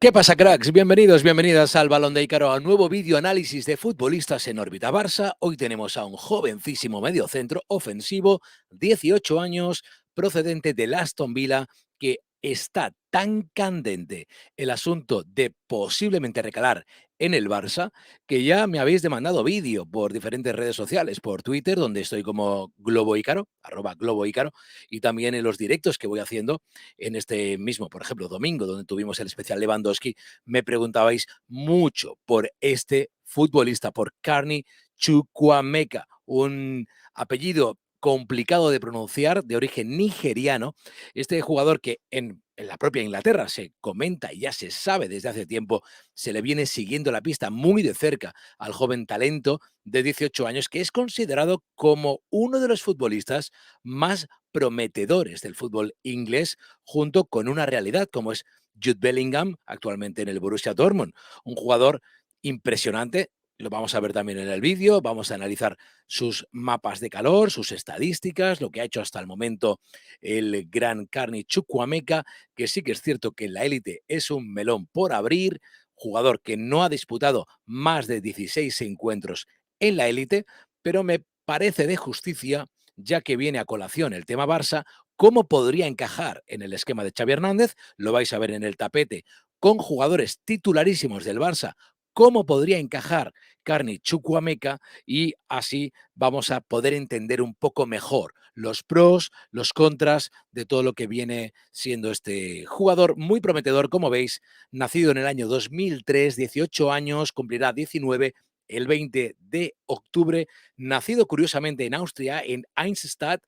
¿Qué pasa, cracks? Bienvenidos, bienvenidas al Balón de Ícaro, a un nuevo vídeo análisis de futbolistas en órbita Barça. Hoy tenemos a un jovencísimo mediocentro ofensivo, 18 años, procedente del Aston Villa, que está tan candente el asunto de posiblemente recalar en el Barça, que ya me habéis demandado vídeo por diferentes redes sociales, por Twitter, donde estoy como Globo Ícaro, @Globo Ícaro, y también en los directos que voy haciendo en este mismo, por ejemplo, domingo, donde tuvimos el especial Lewandowski, me preguntabais mucho por este futbolista, por Carney Chukwuemeka, un apellido complicado de pronunciar, de origen nigeriano. Este jugador que en la propia Inglaterra se comenta y ya se sabe desde hace tiempo, se le viene siguiendo la pista muy de cerca al joven talento de 18 años, que es considerado como uno de los futbolistas más prometedores del fútbol inglés, junto con una realidad como es Jude Bellingham, actualmente en el Borussia Dortmund. Un jugador impresionante, lo vamos a ver también en el vídeo, vamos a analizar sus mapas de calor, sus estadísticas, lo que ha hecho hasta el momento el gran Carney Chukwuemeka, que sí que es cierto que en la élite es un melón por abrir, jugador que no ha disputado más de 16 encuentros en la élite, pero me parece de justicia, ya que viene a colación el tema Barça, cómo podría encajar en el esquema de Xavi Hernández, lo vais a ver en el tapete, con jugadores titularísimos del Barça, cómo podría encajar Carney Chukwuemeka, y así vamos a poder entender un poco mejor los pros, los contras de todo lo que viene siendo este jugador muy prometedor, como veis, nacido en el año 2003, 18 años, cumplirá 19 el 20 de octubre, nacido curiosamente en Austria, en Eisenstadt,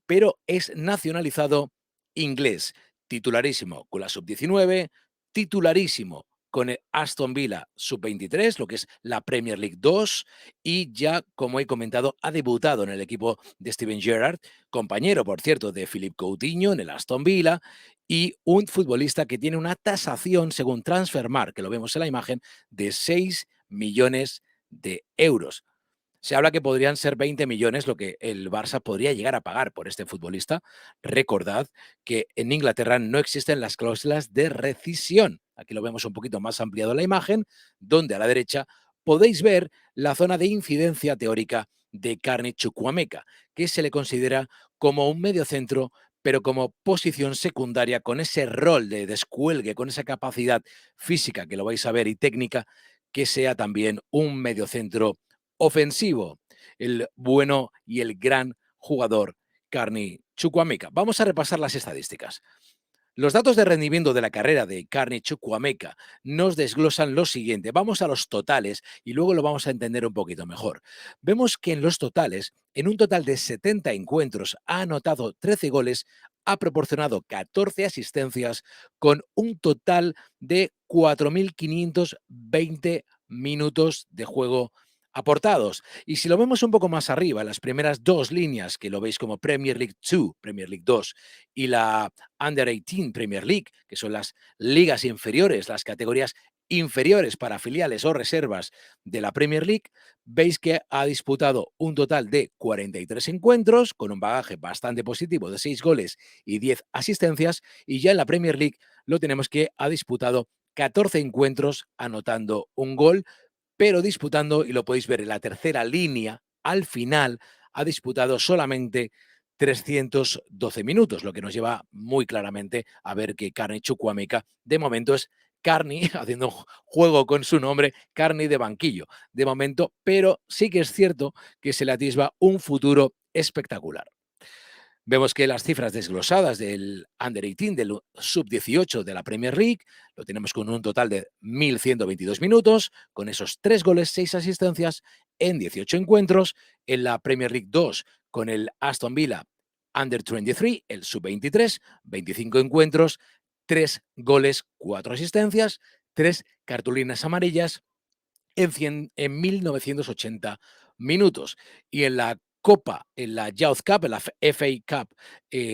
pero es nacionalizado inglés, titularísimo con la sub-19, titularísimo con el Aston Villa sub-23, lo que es la Premier League 2, y ya, como he comentado, ha debutado en el equipo de Steven Gerrard, compañero, por cierto, de Philippe Coutinho en el Aston Villa, y un futbolista que tiene una tasación, según Transfermarkt, que lo vemos en la imagen, de 6 millones de euros. Se habla que podrían ser 20 millones lo que el Barça podría llegar a pagar por este futbolista. Recordad que en Inglaterra no existen las cláusulas de rescisión. Aquí lo vemos un poquito más ampliado en la imagen, donde a la derecha podéis ver la zona de incidencia teórica de Carney Chukwuemeka, que se le considera como un mediocentro, pero como posición secundaria, con ese rol de descuelgue, con esa capacidad física, que lo vais a ver, y técnica, que sea también un mediocentro ofensivo, el bueno y el gran jugador Carney Chukwuemeka. Vamos a repasar las estadísticas. Los datos de rendimiento de la carrera de Carney Chukwuemeka nos desglosan lo siguiente. Vamos a los totales y luego lo vamos a entender un poquito mejor. Vemos que en los totales, en un total de 70 encuentros, ha anotado 13 goles, ha proporcionado 14 asistencias, con un total de 4.520 minutos de juego aportados. Y si lo vemos un poco más arriba, las primeras dos líneas, que lo veis como Premier League 2, Premier League 2, y la Under 18 Premier League, que son las ligas inferiores, las categorías inferiores para filiales o reservas de la Premier League, veis que ha disputado un total de 43 encuentros, con un bagaje bastante positivo de 6 goles y 10 asistencias, y ya en la Premier League lo tenemos que ha disputado 14 encuentros, anotando un gol, pero disputando, y lo podéis ver en la tercera línea, al final ha disputado solamente 312 minutos, lo que nos lleva muy claramente a ver que Carney Chukwuemeka de momento es Carney, haciendo juego con su nombre, Carney de banquillo de momento, pero sí que es cierto que se le atisba un futuro espectacular. Vemos que las cifras desglosadas del Under 18, del Sub-18 de la Premier League, lo tenemos con un total de 1.122 minutos, con esos 3 goles, 6 asistencias en 18 encuentros. En la Premier League 2, con el Aston Villa Under 23, el Sub-23, 25 encuentros, 3 goles, 4 asistencias, 3 cartulinas amarillas en 1980 minutos. Y en la Copa, en la Youth Cup, en la FA Cup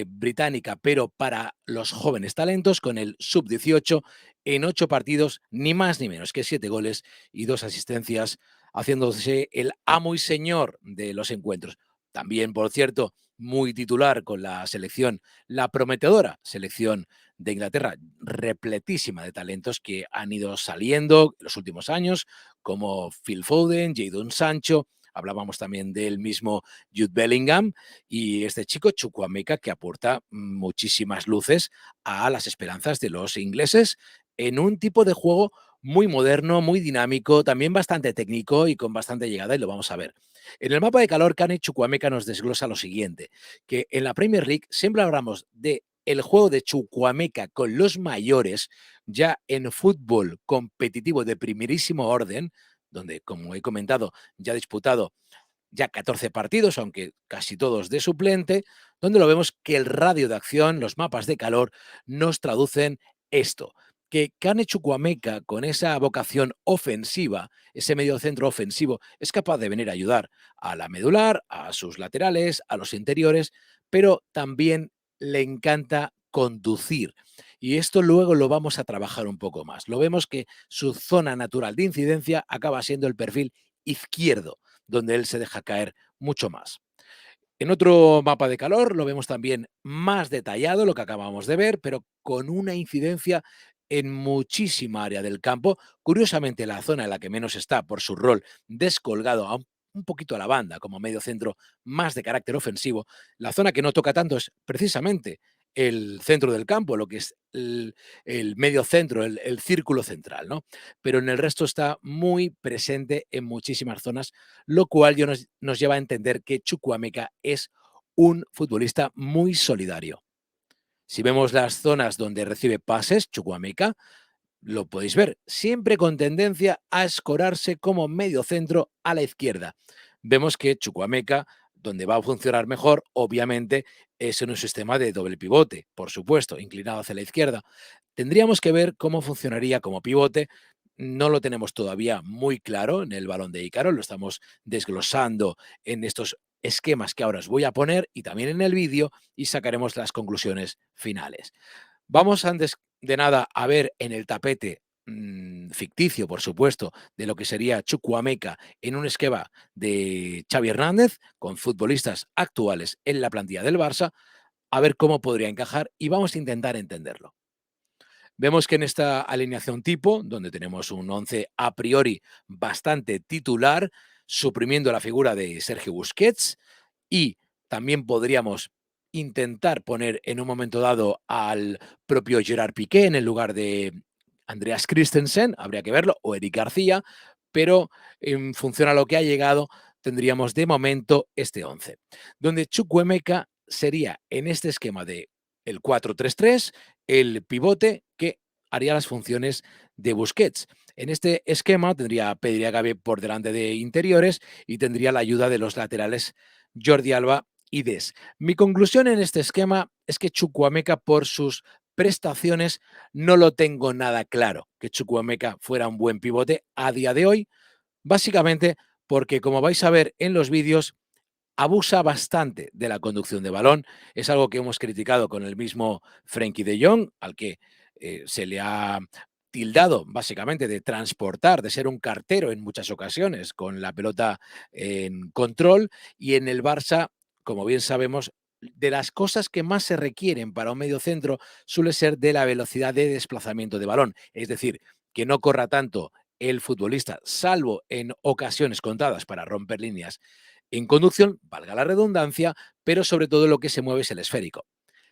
británica, pero para los jóvenes talentos, con el sub-18, en 8 partidos, ni más ni menos que 7 goles y 2 asistencias, haciéndose el amo y señor de los encuentros. También, por cierto, muy titular con la selección, la prometedora selección de Inglaterra, repletísima de talentos que han ido saliendo en los últimos años, como Phil Foden, Jadon Sancho, hablábamos también del mismo Jude Bellingham y este chico Chukwuemeka que aporta muchísimas luces a las esperanzas de los ingleses en un tipo de juego muy moderno, muy dinámico, también bastante técnico y con bastante llegada, y lo vamos a ver. En el mapa de calor, Kane Chukwuemeka nos desglosa lo siguiente, que en la Premier League siempre hablamos de el juego de Chukwuemeka con los mayores, ya en fútbol competitivo de primerísimo orden, donde, como he comentado, ya ha disputado ya 14 partidos, aunque casi todos de suplente, donde lo vemos que el radio de acción, los mapas de calor, nos traducen esto, que Kane Chukwuemeka, con esa vocación ofensiva, ese mediocentro ofensivo, es capaz de venir a ayudar a la medular, a sus laterales, a los interiores, pero también le encanta conducir. Y esto luego lo vamos a trabajar un poco más. Lo vemos que su zona natural de incidencia acaba siendo el perfil izquierdo, donde él se deja caer mucho más. En otro mapa de calor lo vemos también más detallado, lo que acabamos de ver, pero con una incidencia en muchísima área del campo. Curiosamente, la zona en la que menos está por su rol descolgado a un poquito a la banda, como medio centro más de carácter ofensivo, la zona que no toca tanto es precisamente el centro del campo, lo que es el medio centro, el círculo central, ¿no? Pero en el resto está muy presente en muchísimas zonas, lo cual nos lleva a entender que Chukwuemeka es un futbolista muy solidario. Si vemos las zonas donde recibe pases, Chukwuemeka, lo podéis ver, siempre con tendencia a escorarse como medio centro a la izquierda. Vemos que Chukwuemeka, donde va a funcionar mejor, obviamente, es en un sistema de doble pivote, por supuesto, inclinado hacia la izquierda. Tendríamos que ver cómo funcionaría como pivote. No lo tenemos todavía muy claro en el balón de Ícaro, lo estamos desglosando en estos esquemas que ahora os voy a poner y también en el vídeo y sacaremos las conclusiones finales. Vamos antes de nada a ver en el tapete ficticio, por supuesto, de lo que sería Chukwuemeka en un esquema de Xavi Hernández con futbolistas actuales en la plantilla del Barça, a ver cómo podría encajar y vamos a intentar entenderlo. Vemos que en esta alineación tipo, donde tenemos un 11 a priori bastante titular, suprimiendo la figura de Sergio Busquets, y también podríamos intentar poner en un momento dado al propio Gerard Piqué en el lugar de Andreas Christensen, habría que verlo, o Eric García, pero en función a lo que ha llegado, tendríamos de momento este 11, donde Chukwuemeka sería en este esquema de el 4-3-3, el pivote que haría las funciones de Busquets. En este esquema tendría a Pedri Gavi por delante de interiores y tendría la ayuda de los laterales Jordi Alba y Des. Mi conclusión en este esquema es que Chukwuemeka, por sus prestaciones, no lo tengo nada claro que Chukwuemeka fuera un buen pivote a día de hoy, básicamente porque, como vais a ver en los vídeos, abusa bastante de la conducción de balón. Es algo que hemos criticado con el mismo Frenkie de Jong, al que se le ha tildado básicamente de transportar, de ser un cartero en muchas ocasiones con la pelota en control, y en el Barça, como bien sabemos, de las cosas que más se requieren para un mediocentro suele ser de la velocidad de desplazamiento de balón, es decir, que no corra tanto el futbolista, salvo en ocasiones contadas para romper líneas en conducción, valga la redundancia, pero sobre todo lo que se mueve es el esférico.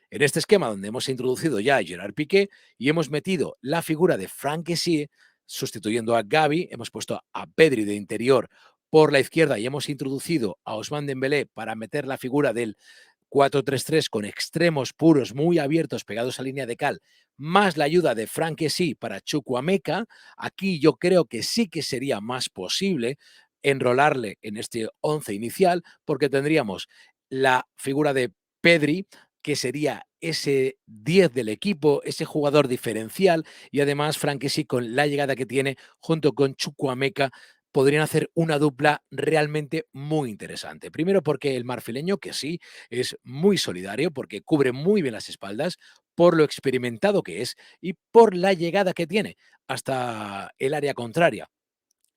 En este esquema donde hemos introducido ya a Gerard Piqué y hemos metido la figura de Frank Kessie, sustituyendo a Gavi, hemos puesto a Pedri de interior por la izquierda y hemos introducido a Ousmane Dembélé para meter la figura del 4-3-3 con extremos puros muy abiertos pegados a línea de cal, más la ayuda de Frank Kessie para Chukwuemeka. Aquí yo creo que sí que sería más posible enrolarle en este 11 inicial, porque tendríamos la figura de Pedri, que sería ese 10 del equipo, ese jugador diferencial, y además Franquesi, con la llegada que tiene junto con Chukwuemeka, podrían hacer una dupla realmente muy interesante. Primero porque el marfileño, que sí, es muy solidario, porque cubre muy bien las espaldas, por lo experimentado que es y por la llegada que tiene hasta el área contraria.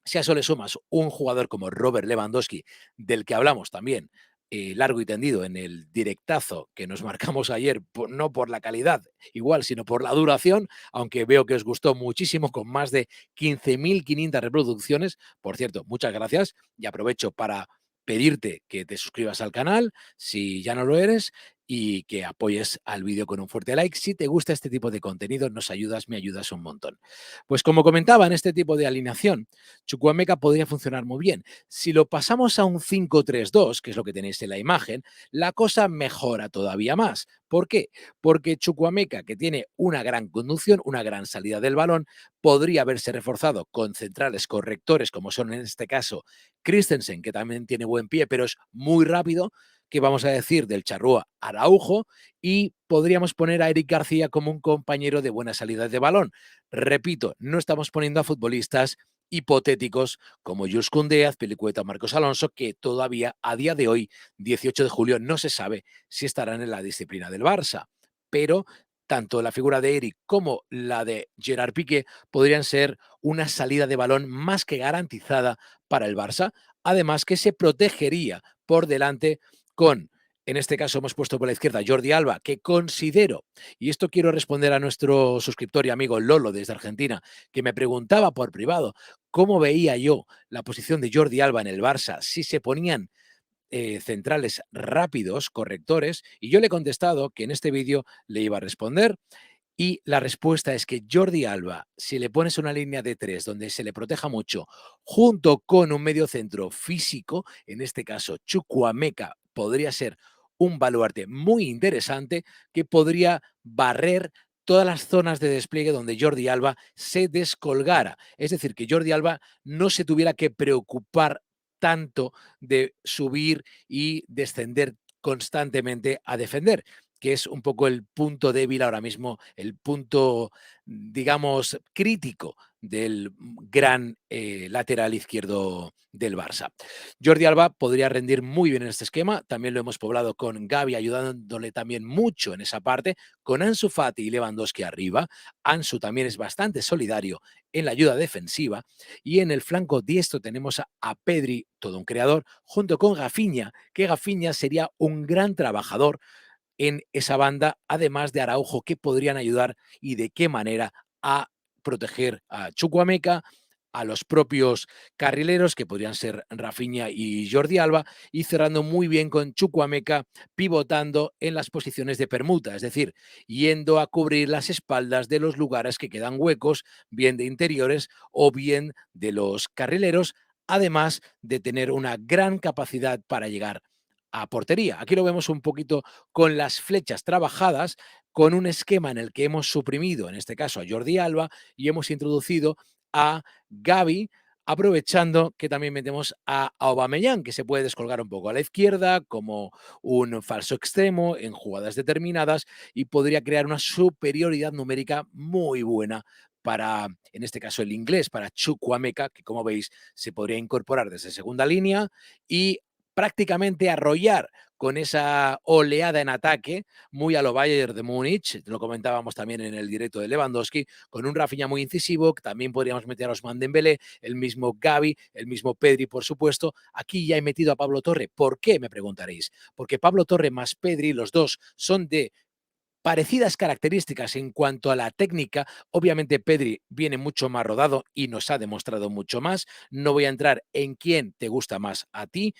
Si a eso le sumas un jugador como Robert Lewandowski, del que hablamos también largo y tendido en el directazo que nos marcamos ayer, no por la calidad igual, sino por la duración, aunque veo que os gustó muchísimo, con más de 15.500 reproducciones. Por cierto, muchas gracias y aprovecho para pedirte que te suscribas al canal si ya no lo eres y que apoyes al vídeo con un fuerte like. Si te gusta este tipo de contenido, nos ayudas, me ayudas un montón. Pues como comentaba, en este tipo de alineación, Chukwuemeka podría funcionar muy bien. Si lo pasamos a un 5-3-2, que es lo que tenéis en la imagen, la cosa mejora todavía más. ¿Por qué? Porque Chukwuemeka, que tiene una gran conducción, una gran salida del balón, podría haberse reforzado con centrales correctores, como son en este caso Christensen, que también tiene buen pie, pero es muy rápido, que vamos a decir del charrúa Araujo, y podríamos poner a Eric García como un compañero de buena salida de balón. Repito, no estamos poniendo a futbolistas hipotéticos como Jules Koundé, Azpilicueta, Marcos Alonso, que todavía a día de hoy, 18 de julio, no se sabe si estarán en la disciplina del Barça. Pero tanto la figura de Eric como la de Gerard Piqué podrían ser una salida de balón más que garantizada para el Barça, además que se protegería por delante con, en este caso hemos puesto por la izquierda Jordi Alba, que considero, y esto quiero responder a nuestro suscriptor y amigo Lolo desde Argentina, que me preguntaba por privado cómo veía yo la posición de Jordi Alba en el Barça, si se ponían centrales rápidos, correctores, y yo le he contestado que en este vídeo le iba a responder. Y la respuesta es que Jordi Alba, si le pones una línea de tres donde se le proteja mucho, junto con un medio centro físico, en este caso Chukwuemeka, podría ser un baluarte muy interesante que podría barrer todas las zonas de despliegue donde Jordi Alba se descolgara. Es decir, que Jordi Alba no se tuviera que preocupar tanto de subir y descender constantemente a defender, que es un poco el punto débil ahora mismo, el punto, digamos, crítico del gran lateral izquierdo del Barça. Jordi Alba podría rendir muy bien en este esquema, también lo hemos poblado con Gavi ayudándole también mucho en esa parte, con Ansu Fati y Lewandowski arriba. Ansu también es bastante solidario en la ayuda defensiva y en el flanco diestro tenemos a Pedri, todo un creador, junto con Rafinha, que Rafinha sería un gran trabajador en esa banda, además de Araujo, que podrían ayudar y de qué manera a proteger a Chukwuemeka, a los propios carrileros, que podrían ser Rafinha y Jordi Alba, y cerrando muy bien con Chukwuemeka pivotando en las posiciones de permuta, es decir, yendo a cubrir las espaldas de los lugares que quedan huecos, bien de interiores o bien de los carrileros, además de tener una gran capacidad para llegar a portería. Aquí lo vemos un poquito con las flechas trabajadas, con un esquema en el que hemos suprimido, en este caso a Jordi Alba, y hemos introducido a Gavi, aprovechando que también metemos a Aubameyang, que se puede descolgar un poco a la izquierda como un falso extremo en jugadas determinadas y podría crear una superioridad numérica muy buena para, en este caso, el inglés, para Chukwuemeka, que como veis se podría incorporar desde segunda línea y prácticamente arrollar con esa oleada en ataque, muy a lo Bayern de Múnich, lo comentábamos también en el directo de Lewandowski, con un Rafinha muy incisivo, también podríamos meter a Ousmane Dembélé, el mismo Gavi, el mismo Pedri, por supuesto. Aquí ya he metido a Pablo Torre. ¿Por qué? Me preguntaréis. Porque Pablo Torre más Pedri, los dos son de parecidas características en cuanto a la técnica. Obviamente Pedri viene mucho más rodado y nos ha demostrado mucho más. No voy a entrar en quién te gusta más a ti.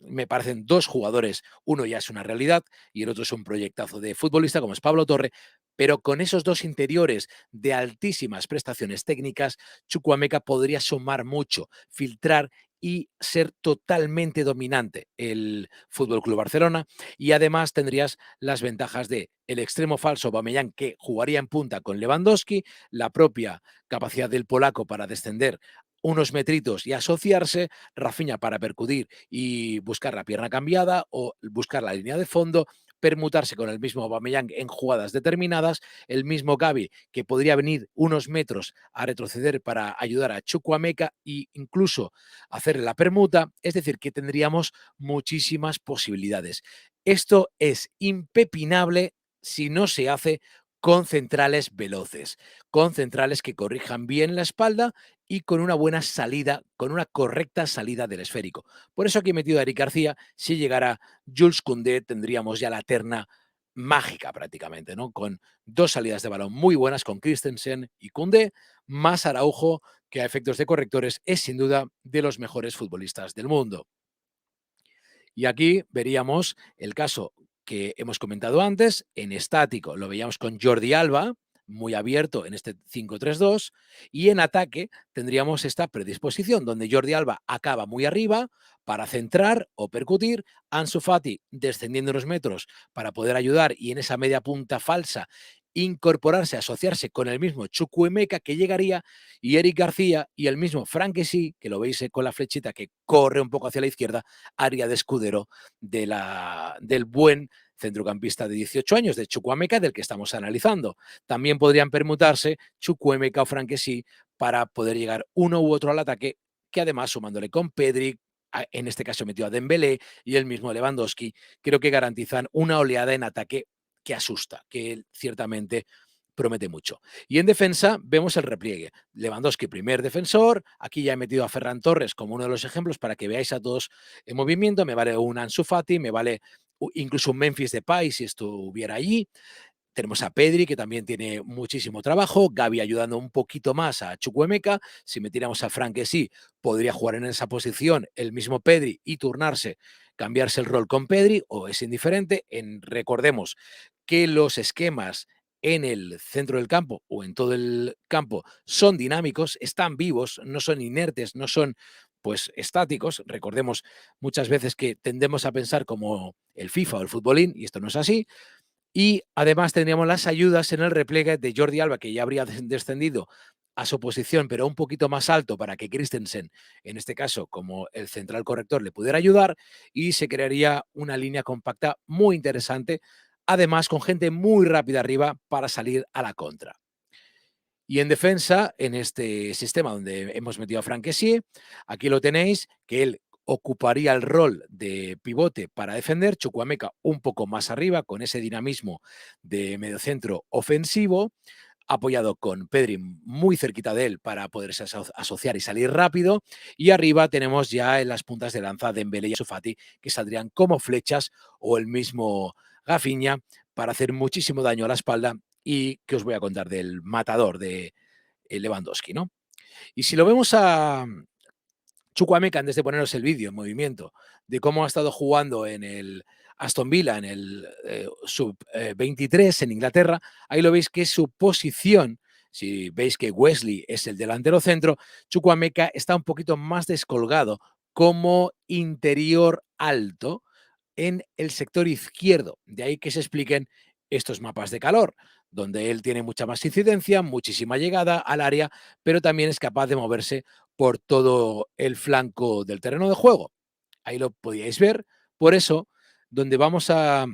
Me parecen dos jugadores, uno ya es una realidad y el otro es un proyectazo de futbolista como es Pablo Torre, pero con esos dos interiores de altísimas prestaciones técnicas, Chukwuemeka podría sumar mucho, filtrar y ser totalmente dominante el Fútbol Club Barcelona, y además tendrías las ventajas de el extremo falso Aubameyang, que jugaría en punta con Lewandowski, la propia capacidad del polaco para descender unos metritos y asociarse, Rafinha para percudir y buscar la pierna cambiada o buscar la línea de fondo, permutarse con el mismo Aubameyang en jugadas determinadas, el mismo Gavi que podría venir unos metros a retroceder para ayudar a Chukwuemeka e incluso hacer la permuta, es decir, que tendríamos muchísimas posibilidades. Esto es impepinable si no se hace con centrales veloces, con centrales que corrijan bien la espalda y con una buena salida, con una correcta salida del esférico. Por eso aquí he metido a Eric García. Si llegara Jules Koundé, tendríamos ya la terna mágica prácticamente, ¿no? Con dos salidas de balón muy buenas con Christensen y Koundé, más Araujo, que a efectos de correctores es sin duda de los mejores futbolistas del mundo. Y aquí veríamos el caso que hemos comentado antes, en estático lo veíamos con Jordi Alba, muy abierto en este 5-3-2, y en ataque tendríamos esta predisposición donde Jordi Alba acaba muy arriba para centrar o percutir, Ansu Fati descendiendo unos metros para poder ayudar y en esa media punta falsa incorporarse, asociarse con el mismo Chukwuemeka que llegaría, y Eric García y el mismo Franquesi, que lo veis con la flechita que corre un poco hacia la izquierda, área de escudero del buen centrocampista de 18 años, de Chukwuemeka, del que estamos analizando. También podrían permutarse Chukwuemeka o Franquesi para poder llegar uno u otro al ataque, que además sumándole con Pedri, en este caso metió a Dembélé y el mismo Lewandowski, creo que garantizan una oleada en ataque que asusta, que ciertamente promete mucho. Y en defensa vemos el repliegue. Lewandowski, primer defensor. Aquí ya he metido a Ferran Torres como uno de los ejemplos para que veáis a todos en movimiento. Me vale un Ansu Fati, me vale incluso un Memphis Depay si estuviera allí. Tenemos a Pedri, que también tiene muchísimo trabajo. Gavi ayudando un poquito más a Chukwuemeka. Si metiéramos a Frank, que sí, podría jugar en esa posición el mismo Pedri y turnarse, cambiarse el rol con Pedri, o es indiferente. Recordemos que los esquemas en el centro del campo o en todo el campo son dinámicos, están vivos, no son inertes, no son pues estáticos. Recordemos muchas veces que tendemos a pensar como el FIFA o el futbolín, y esto no es así. Y además tendríamos las ayudas en el repliegue de Jordi Alba, que ya habría descendido a su posición, pero un poquito más alto para que Christensen, en este caso como el central corrector, le pudiera ayudar y se crearía una línea compacta muy interesante, además con gente muy rápida arriba para salir a la contra. Y en defensa, en este sistema donde hemos metido a Frank Kessie, aquí lo tenéis, que él ocuparía el rol de pivote para defender, Chukwuemeka un poco más arriba, con ese dinamismo de mediocentro ofensivo, apoyado con Pedri muy cerquita de él para poderse asociar y salir rápido. Y arriba tenemos ya en las puntas de lanza Dembélé y Ansu Fati, que saldrían como flechas, o el mismo Rafinha, para hacer muchísimo daño a la espalda. Y que os voy a contar del matador de Lewandowski, ¿no? Y si lo vemos a Chukwuemeka, antes de poneros el vídeo en movimiento, de cómo ha estado jugando en el Aston Villa, en el sub-23 en Inglaterra, ahí lo veis que su posición, si veis que Wesley es el delantero centro, Chukwuemeka está un poquito más descolgado como interior alto en el sector izquierdo. De ahí que se expliquen estos mapas de calor, donde él tiene mucha más incidencia, muchísima llegada al área, pero también es capaz de moverse por todo el flanco del terreno de juego. Ahí lo podíais ver. Por eso, donde vamos a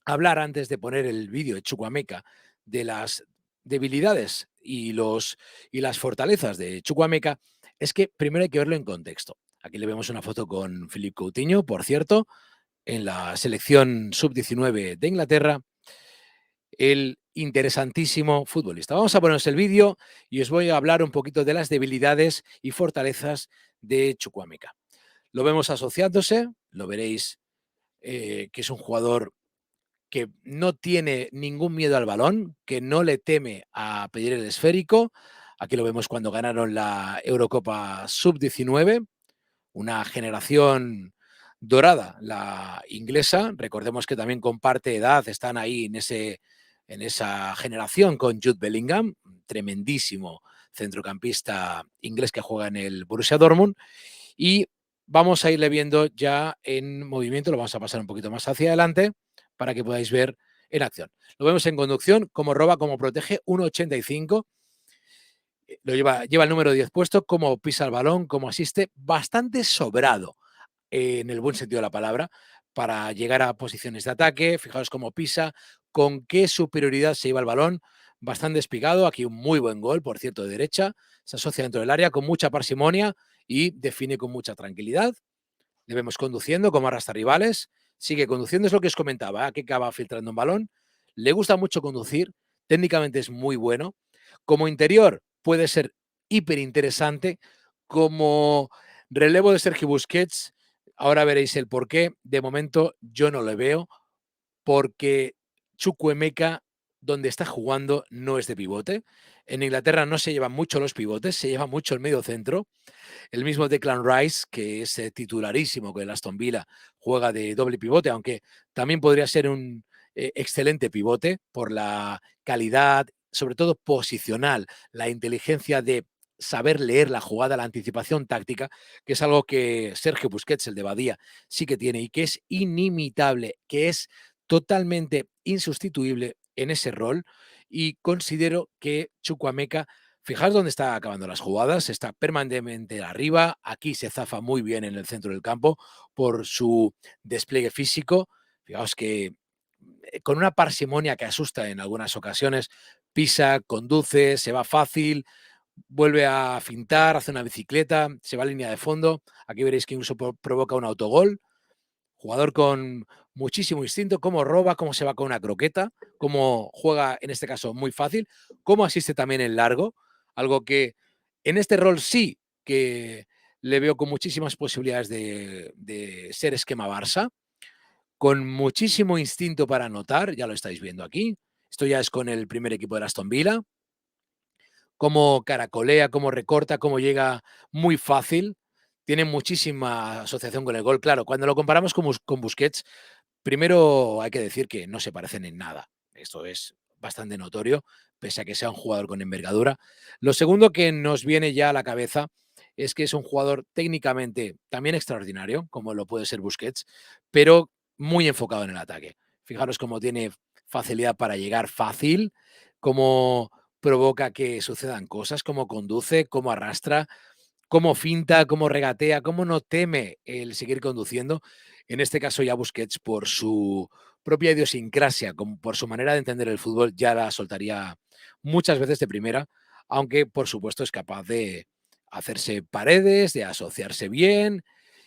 hablar antes de poner el vídeo de Chukwuemeka de las debilidades y las fortalezas de Chukwuemeka, es que primero hay que verlo en contexto. Aquí le vemos una foto con Philippe Coutinho, por cierto, en la selección sub-19 de Inglaterra, el interesantísimo futbolista. Vamos a ponernos el vídeo y os voy a hablar un poquito de las debilidades y fortalezas de Chukwuemeka. Lo vemos asociándose, lo veréis que es un jugador que no tiene ningún miedo al balón, que no le teme a pedir el esférico. Aquí lo vemos cuando ganaron la Eurocopa sub-19, una generación dorada, la inglesa. Recordemos que también comparte edad, están ahí en esa generación con Jude Bellingham, tremendísimo centrocampista inglés que juega en el Borussia Dortmund. Y vamos a irle viendo ya en movimiento, lo vamos a pasar un poquito más hacia adelante para que podáis ver en acción. Lo vemos en conducción, cómo roba, cómo protege, 1,85. Lleva el número 10 puesto, cómo pisa el balón, cómo asiste, bastante sobrado en el buen sentido de la palabra, para llegar a posiciones de ataque. Fijaos cómo pisa, con qué superioridad se lleva el balón, bastante espigado. Aquí un muy buen gol, por cierto, de derecha. Se asocia dentro del área con mucha parsimonia y define con mucha tranquilidad. Le vemos conduciendo, como arrastra rivales. Sigue conduciendo, es lo que os comentaba, que acaba filtrando un balón. Le gusta mucho conducir, técnicamente es muy bueno. Como interior puede ser hiper interesante. Como relevo de Sergio Busquets, ahora veréis el porqué. De momento yo no le veo porque Chukwuemeka, donde está jugando, no es de pivote. En Inglaterra no se llevan mucho los pivotes, se lleva mucho el medio centro. El mismo Declan Rice, que es titularísimo con el Aston Villa, juega de doble pivote, aunque también podría ser un excelente pivote por la calidad, sobre todo posicional, la inteligencia de saber leer la jugada, la anticipación táctica, que es algo que Sergio Busquets, el de Badía, sí que tiene y que es inimitable, que es totalmente insustituible en ese rol. Y considero que Chukwuemeka, fijaos dónde está acabando las jugadas, está permanentemente arriba, aquí se zafa muy bien en el centro del campo por su despliegue físico. Fijaos que con una parsimonia que asusta en algunas ocasiones, pisa, conduce, se va fácil, vuelve a fintar, hace una bicicleta, se va a línea de fondo. Aquí veréis que incluso provoca un autogol. Jugador con muchísimo instinto, cómo roba, cómo se va con una croqueta, cómo juega en este caso muy fácil, cómo asiste también en largo, algo que en este rol sí que le veo con muchísimas posibilidades de ser esquema Barça, con muchísimo instinto para anotar, ya lo estáis viendo aquí. Esto ya es con el primer equipo de Aston Villa, cómo caracolea, cómo recorta, cómo llega muy fácil. Tiene muchísima asociación con el gol. Claro, cuando lo comparamos con Busquets, primero hay que decir que no se parecen en nada. Esto es bastante notorio, pese a que sea un jugador con envergadura. Lo segundo que nos viene ya a la cabeza es que es un jugador técnicamente también extraordinario, como lo puede ser Busquets, pero muy enfocado en el ataque. Fijaros cómo tiene facilidad para llegar fácil, cómo provoca que sucedan cosas, cómo conduce, cómo arrastra, cómo finta, cómo regatea, cómo no teme el seguir conduciendo. En este caso ya Busquets, por su propia idiosincrasia, como por su manera de entender el fútbol, ya la soltaría muchas veces de primera, aunque por supuesto es capaz de hacerse paredes, de asociarse bien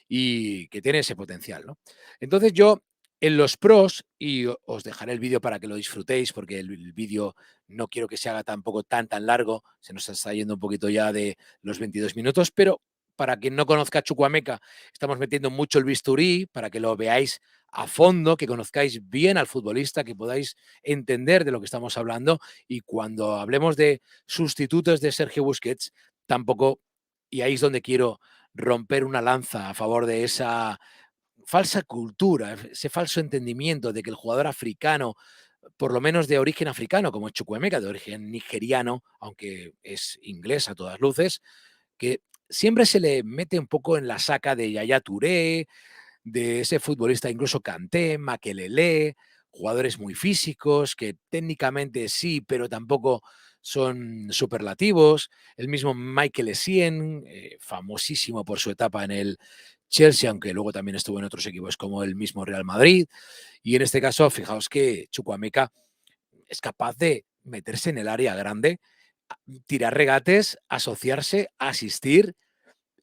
y que tiene ese potencial, ¿no? Entonces yo en los pros, y os dejaré el vídeo para que lo disfrutéis, porque el vídeo no quiero que se haga tampoco tan largo, se nos está yendo un poquito ya de los 22 minutos, pero para quien no conozca a Chukwuemeka, estamos metiendo mucho el bisturí para que lo veáis a fondo, que conozcáis bien al futbolista, que podáis entender de lo que estamos hablando, y cuando hablemos de sustitutos de Sergio Busquets, tampoco, y ahí es donde quiero romper una lanza a favor de esa falsa cultura, ese falso entendimiento de que el jugador africano, por lo menos de origen africano, como es Chukwuemeka, de origen nigeriano, aunque es inglés a todas luces, que siempre se le mete un poco en la saca de Yaya Touré, de ese futbolista, incluso Kanté, Makelele, jugadores muy físicos, que técnicamente sí, pero tampoco son superlativos. El mismo Michael Essien, famosísimo por su etapa en el Chelsea, aunque luego también estuvo en otros equipos como el mismo Real Madrid. Y en este caso, fijaos que Chukwuemeka es capaz de meterse en el área grande, tirar regates, asociarse, asistir,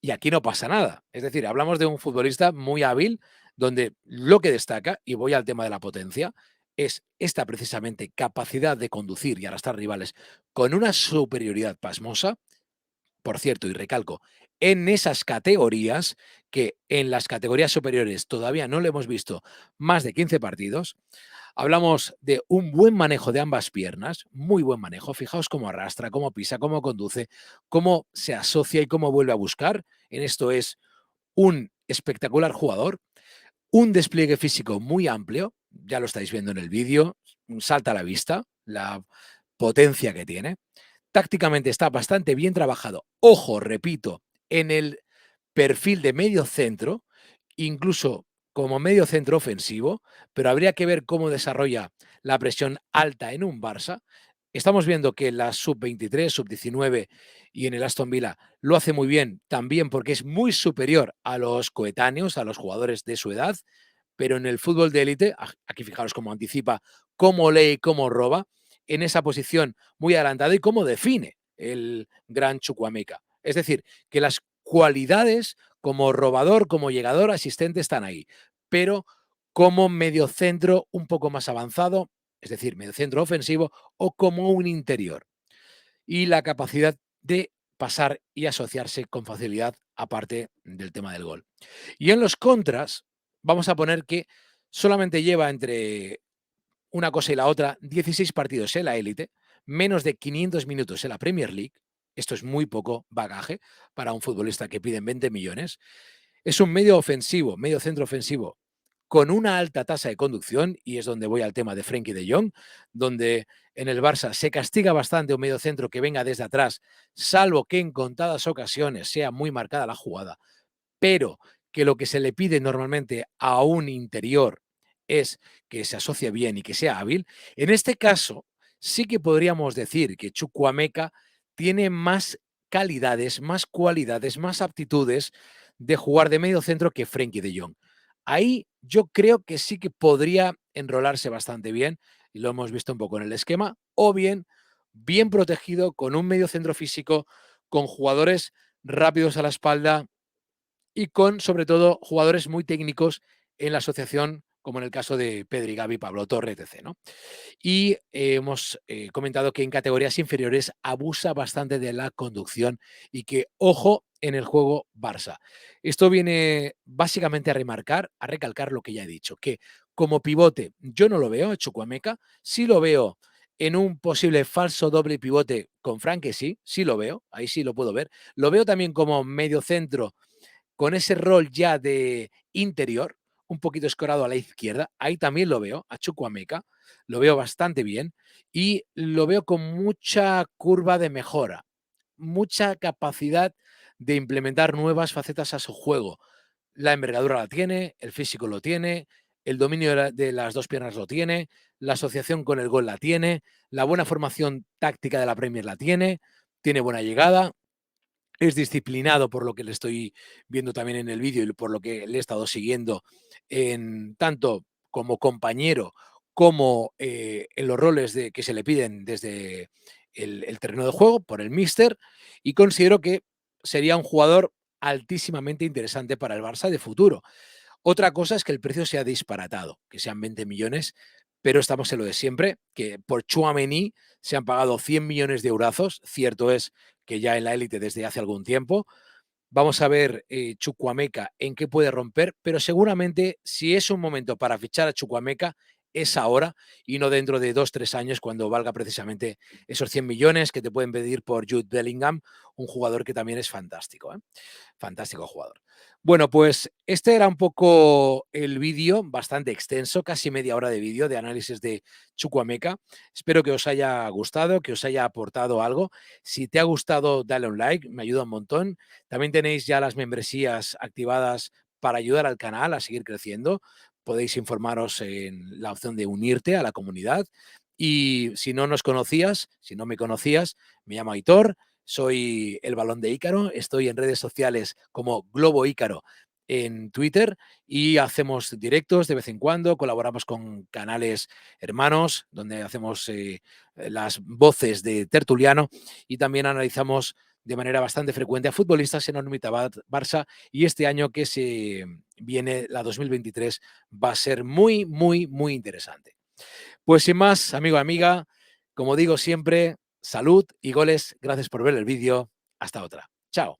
y aquí no pasa nada. Es decir, hablamos de un futbolista muy hábil, donde lo que destaca, y voy al tema de la potencia, es esta precisamente capacidad de conducir y arrastrar rivales con una superioridad pasmosa, por cierto, y recalco, en esas categorías, que en las categorías superiores todavía no le hemos visto más de 15 partidos. Hablamos de un buen manejo de ambas piernas, muy buen manejo. Fijaos cómo arrastra, cómo pisa, cómo conduce, cómo se asocia y cómo vuelve a buscar. En esto es un espectacular jugador, un despliegue físico muy amplio, ya lo estáis viendo en el vídeo, salta a la vista la potencia que tiene. Tácticamente está bastante bien trabajado. Ojo, repito, en el perfil de medio centro, incluso como medio centro ofensivo, pero habría que ver cómo desarrolla la presión alta en un Barça. Estamos viendo que la sub-23, sub-19 y en el Aston Villa lo hace muy bien, también porque es muy superior a los coetáneos, a los jugadores de su edad, pero en el fútbol de élite, aquí fijaros cómo anticipa, cómo lee, cómo roba, en esa posición muy adelantada y cómo define el gran Chukwuemeka. Es decir, que las cualidades como robador, como llegador, asistente están ahí, pero como mediocentro un poco más avanzado, es decir, mediocentro ofensivo, o como un interior. Y la capacidad de pasar y asociarse con facilidad, aparte del tema del gol. Y en los contras, vamos a poner que solamente lleva entre una cosa y la otra 16 partidos en la élite, menos de 500 minutos en la Premier League. Esto es muy poco bagaje para un futbolista que piden 20 millones. Es un medio ofensivo, medio centro ofensivo, con una alta tasa de conducción, y es donde voy al tema de Frenkie de Jong, donde en el Barça se castiga bastante un medio centro que venga desde atrás, salvo que en contadas ocasiones sea muy marcada la jugada, pero que lo que se le pide normalmente a un interior es que se asocie bien y que sea hábil. En este caso, sí que podríamos decir que Chukwuemeka tiene más calidades, más cualidades, más aptitudes de jugar de medio centro que Frenkie de Jong. Ahí yo creo que sí que podría enrolarse bastante bien, y lo hemos visto un poco en el esquema, o bien, bien protegido con un medio centro físico, con jugadores rápidos a la espalda, y con, sobre todo, jugadores muy técnicos en la asociación, como en el caso de Pedri, Gavi, Pablo Torre, etc., ¿no? Y hemos comentado que en categorías inferiores abusa bastante de la conducción y que, ojo, en el juego Barça. Esto viene básicamente a remarcar, a recalcar lo que ya he dicho, que como pivote yo no lo veo a Chukwuemeka, sí lo veo en un posible falso doble pivote con Frank, que sí, sí lo veo, ahí sí lo puedo ver. Lo veo también como medio centro con ese rol ya de interior, un poquito escorado a la izquierda, ahí también lo veo, a Chukwuemeka, lo veo bastante bien y lo veo con mucha curva de mejora, mucha capacidad de implementar nuevas facetas a su juego. La envergadura la tiene, el físico lo tiene, el dominio de las dos piernas lo tiene, la asociación con el gol la tiene, la buena formación táctica de la Premier la tiene buena llegada, es disciplinado por lo que le estoy viendo también en el vídeo y por lo que le he estado siguiendo en tanto como compañero como en los roles que se le piden desde el terreno de juego por el míster, y considero que sería un jugador altísimamente interesante para el Barça de futuro. Otra cosa es que el precio sea disparatado, que sean 20 millones, pero estamos en lo de siempre, que por Tchouaméni se han pagado 100 millones de eurazos. Cierto es que ya en la élite desde hace algún tiempo. Vamos a ver Chukwuemeka en qué puede romper, pero seguramente si es un momento para fichar a Chukwuemeka es ahora y no dentro de 2 o 3 años cuando valga precisamente esos 100 millones que te pueden pedir por Jude Bellingham, un jugador que también es fantástico, ¿eh? Fantástico jugador. Bueno, pues este era un poco el vídeo, bastante extenso, casi media hora de vídeo de análisis de Chukwuemeka. Espero que os haya gustado, que os haya aportado algo. Si te ha gustado, dale un like, me ayuda un montón. También tenéis ya las membresías activadas para ayudar al canal a seguir creciendo. Podéis informaros en la opción de unirte a la comunidad. Y si no nos conocías, si no me conocías, me llamo Aitor, soy el Balón de Ícaro, estoy en redes sociales como Globo Ícaro en Twitter y hacemos directos de vez en cuando, colaboramos con canales hermanos donde hacemos las voces de tertuliano y también analizamos de manera bastante frecuente a futbolistas en órbita Barça, y este año que se viene, la 2023, va a ser muy, muy, muy interesante. Pues sin más, amigo, amiga, como digo siempre, salud y goles. Gracias por ver el vídeo. Hasta otra. Chao.